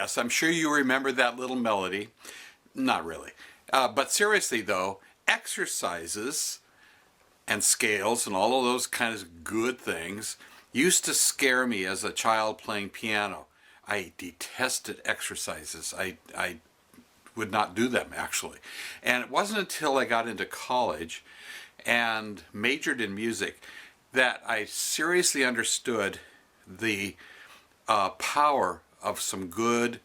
yes, I'm sure you remember that little melody. Not really. But seriously though, exercises and scales and all of those kinds of good things used to scare me as a child playing piano. I detested exercises. I would not do them, actually. And it wasn't until I got into college and majored in music that I seriously understood the power of some good,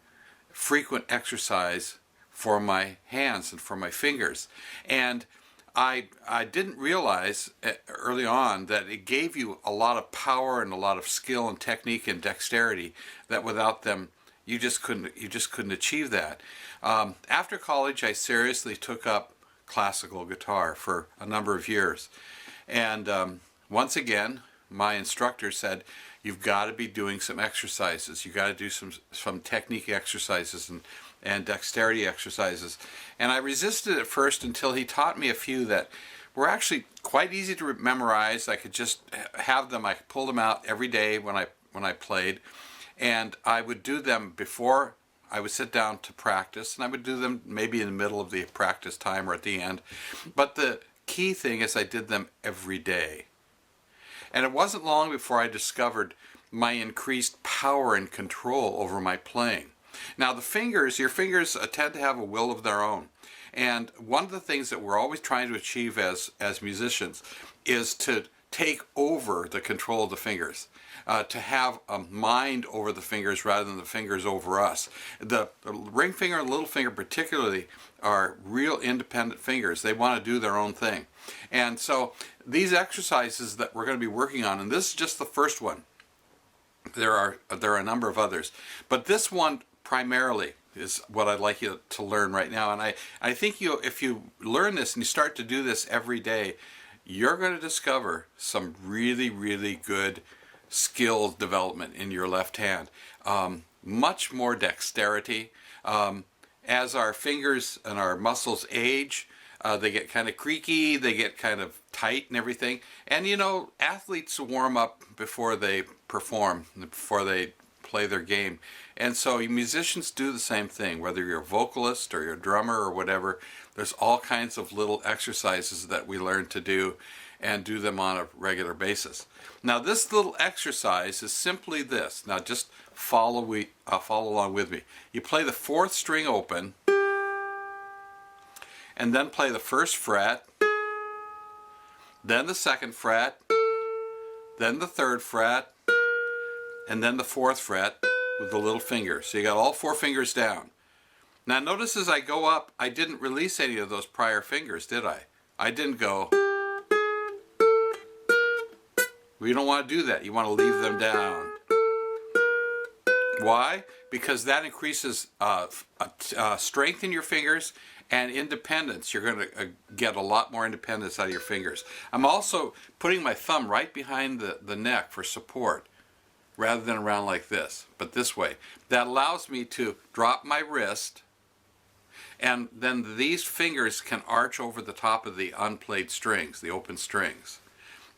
frequent exercise for my hands and for my fingers. And I didn't realize early on that it gave you a lot of power and a lot of skill and technique and dexterity that without them you just couldn't achieve that. After college, I seriously took up classical guitar for a number of years, and once again, my instructor said, "You've got to be doing some exercises. You got to do some technique exercises and dexterity exercises." And I resisted at first until he taught me a few that were actually quite easy to memorize. I could just have them. I could pull them out every day when I played, and I would do them before I would sit down to practice, and I would do them maybe in the middle of the practice time or at the end. But the key thing is I did them every day. And it wasn't long before I discovered my increased power and control over my playing. Now your fingers tend to have a will of their own. And one of the things that we're always trying to achieve as musicians is to take over the control of the fingers. To have a mind over the fingers rather than the fingers over us. The ring finger and little finger particularly are real independent fingers. They want to do their own thing. And so these exercises that we're going to be working on, and this is just the first one. There are a number of others. But this one primarily is what I'd like you to learn right now. And I think if you learn this and you start to do this every day, you're going to discover some really, really good skill development in your left hand. Much more dexterity. As our fingers and our muscles age, they get kind of creaky, they get kind of tight and everything. And you know, athletes warm up before they perform, before they play their game. And so musicians do the same thing, whether you're a vocalist or you're a drummer or whatever. There's all kinds of little exercises that we learn to do and do them on a regular basis. Now this little exercise is simply this. Now just follow along with me. You play the 4th string open, and then play the 1st fret, then the 2nd fret, then the 3rd fret, and then the 4th fret with the little finger. So you got all 4 fingers down. Now notice as I go up, I didn't release any of those prior fingers, did I? I didn't go. We don't want to do that. You want to leave them down. Why? Because that increases strength in your fingers and independence. You're going to get a lot more independence out of your fingers. I'm also putting my thumb right behind the neck for support rather than around like this, but this way. That allows me to drop my wrist, and then these fingers can arch over the top of the unplayed strings, the open strings.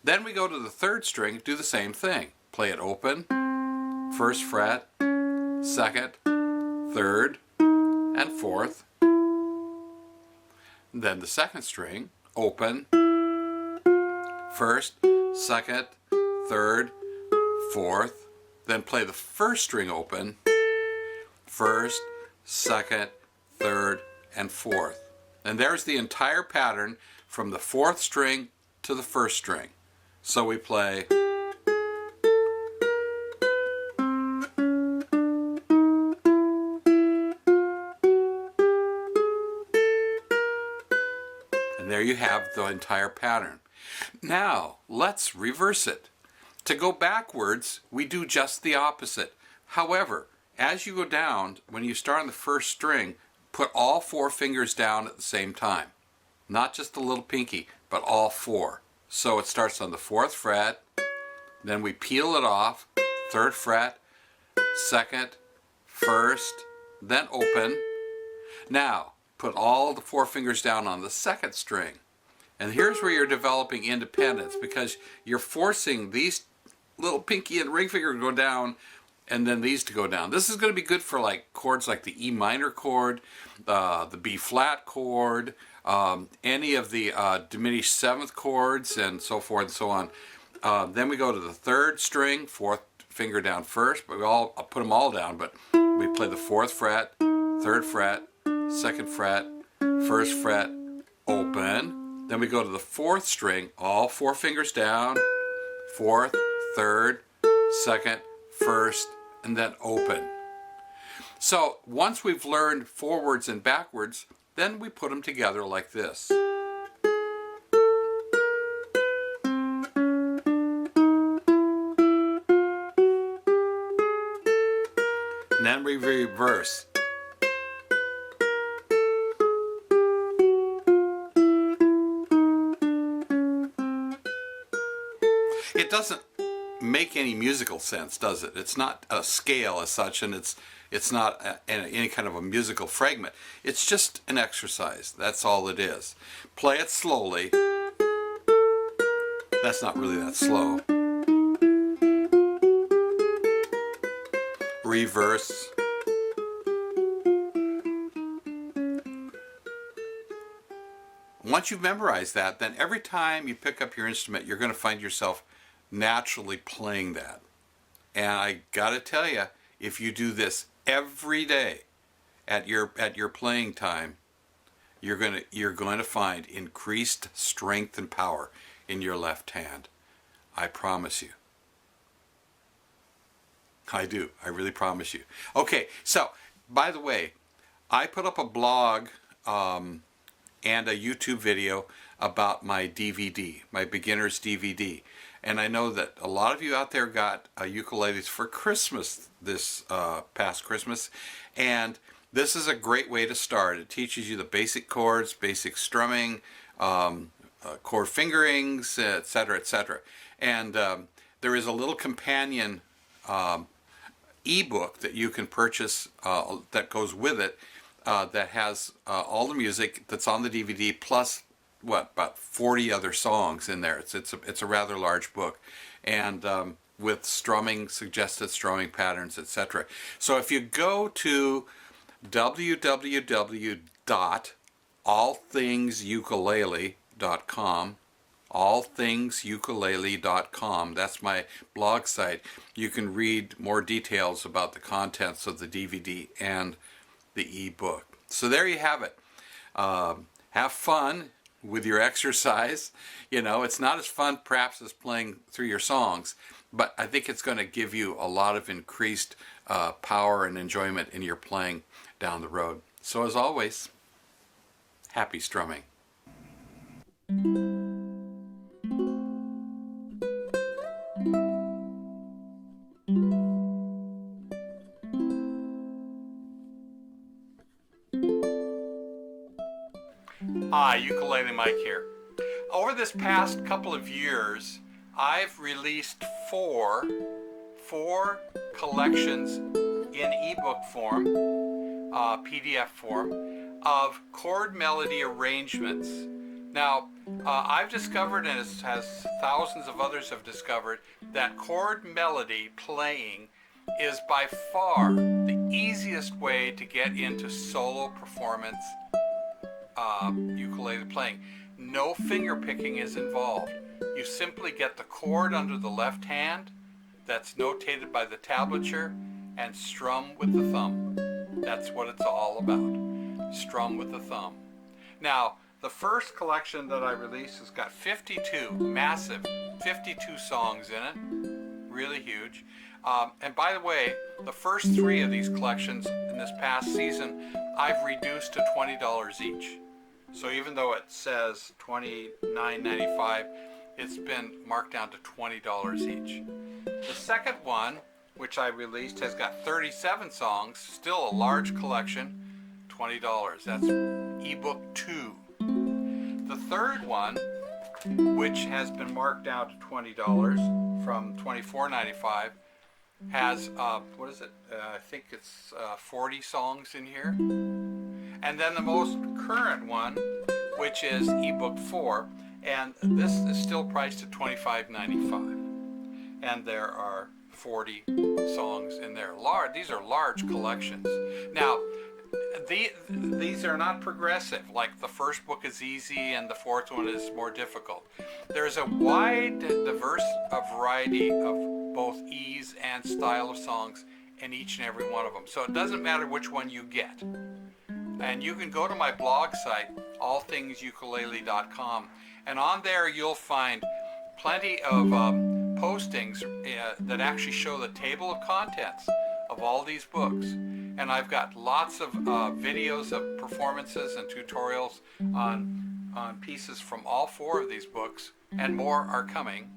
Then we go to the 3rd string, do the same thing. Play it open, 1st fret, 2nd, 3rd, and 4th. Then the 2nd string, open, 1st, 2nd, 3rd, 4th. Then play the 1st string open, 1st, 2nd, 3rd, and 4th. And there's the entire pattern from the 4th string to the 1st string. So we play. And there you have the entire pattern. Now, let's reverse it. To go backwards, we do just the opposite. However, as you go down, when you start on the 1st string, put all 4 fingers down at the same time. Not just the little pinky, but all 4. So it starts on the 4th fret, then we peel it off, 3rd fret, 2nd, 1st, then open. Now, put all the 4 fingers down on the 2nd string. And here's where you're developing independence, because you're forcing these little pinky and ring finger to go down and then these to go down. This is going to be good for like chords like the E minor chord, the B flat chord, any of the diminished seventh chords, and so forth and so on. Then we go to the third string, fourth finger down first, but I'll put them all down, but we play the fourth fret, third fret, second fret, first fret, open. Then we go to the fourth string, all four fingers down, fourth, third, second, first, and then open. So once we've learned forwards and backwards, then we put them together like this. And then we reverse. It doesn't make any musical sense, does it? It's not a scale as such, and it's not any kind of a musical fragment. It's just an exercise. That's all it is. Play it slowly. That's not really that slow. Reverse. Once you've memorized that, then every time you pick up your instrument, you're going to find yourself naturally playing that. And I gotta tell you, if you do this every day at your playing time, you're going to find increased strength and power in your left hand. I promise you. I do. I really promise you. Okay, so by the way, I put up a blog and a YouTube video about my DVD, my beginner's DVD. And I know that a lot of you out there got ukuleles for Christmas this past Christmas. And this is a great way to start. It teaches you the basic chords, basic strumming, chord fingerings, etc., etc. And there is a little companion ebook that you can purchase that goes with it that has all the music that's on the DVD plus about 40 other songs in there. It's a rather large book, and with strumming, suggested strumming patterns, etc. So if you go to www.allthingsukulele.com, allthingsukulele.com, that's my blog site, you can read more details about the contents of the DVD and the ebook. So there you have it. Have fun with your exercise. You know, it's not as fun perhaps as playing through your songs, but I think it's going to give you a lot of increased power and enjoyment in your playing down the road. So as always, happy strumming. Hi, Ukulele Mike here. Over this past couple of years, I've released four collections in ebook form, PDF form, of chord melody arrangements. Now, I've discovered, and as thousands of others have discovered, that chord melody playing is by far the easiest way to get into solo performance ukulele playing. No finger picking is involved. You simply get the chord under the left hand that's notated by the tablature and strum with the thumb. That's what it's all about. Strum with the thumb. Now, the first collection that I released has got 52, massive, 52 songs in it. Really huge. And by the way, the first three of these collections in this past season, I've reduced to $20 each. So even though it says $29.95, it's been marked down to $20 each. The second one, which I released, has got 37 songs, still a large collection, $20. That's ebook 2. The third one, which has been marked down to $20 from $24.95, has, what is it? I think it's 40 songs in here. And then the most current one, which is ebook 4, and this is still priced at $25.95. And there are 40 songs in there. These are large collections. Now, these are not progressive, like the first book is easy and the fourth one is more difficult. There's a wide, diverse variety of both ease and style of songs in each and every one of them. So it doesn't matter which one you get. And you can go to my blog site, allthingsukulele.com, and on there you'll find plenty of postings that actually show the table of contents of all these books. And I've got lots of videos of performances and tutorials on pieces from all 4 of these books, and more are coming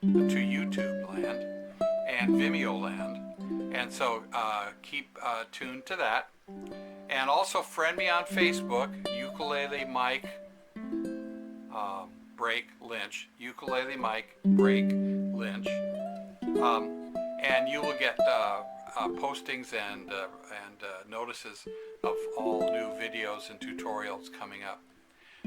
to YouTube land and Vimeo land. And so keep tuned to that. And also friend me on Facebook, Ukulele Mike Break Lynch, Ukulele Mike Break Lynch, and you will get postings and notices of all new videos and tutorials coming up.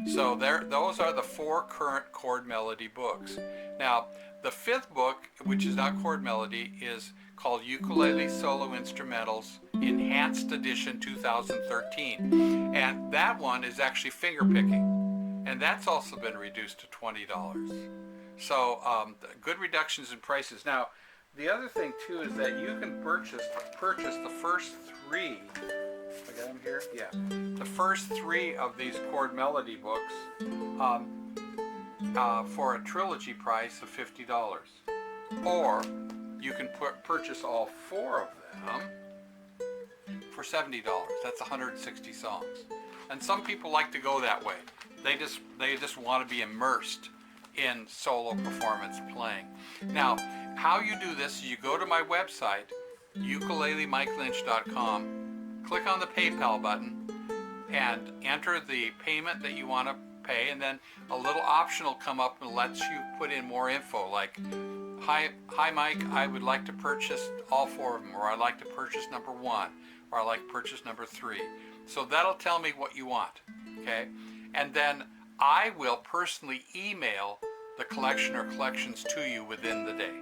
So those are the 4 current chord melody books. Now, the 5th book, which is not chord melody, is called Ukulele Solo Instrumentals Enhanced Edition 2013. And that one is actually finger picking. And that's also been reduced to $20. So good reductions in prices. Now, the other thing too is that you can purchase the first 3. I got them here? Yeah. The first 3 of these chord melody books for a trilogy price of $50. Or you can purchase all 4 of them for $70. That's 160 songs. And some people like to go that way. They just want to be immersed in solo performance playing. Now, how you do this is you go to my website, ukulelemikeLynch.com, click on the PayPal button, and enter the payment that you want to pay, and then a little option will come up and lets you put in more info, like, Hi Mike, I would like to purchase all 4 of them, or I'd like to purchase number 1, or I'd like to purchase number 3. So that'll tell me what you want, okay? And then I will personally email the collection or collections to you within the day.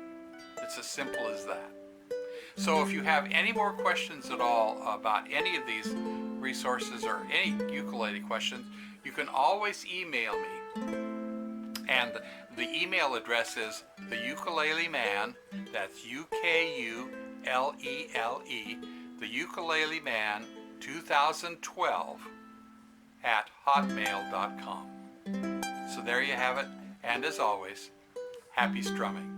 It's as simple as that. So if you have any more questions at all about any of these resources or any ukulele questions, you can always email me. And the email address is the Ukulele Man, that's UKULELE, the Ukulele Man 2012 at hotmail.com. So there you have it, and as always, happy strumming.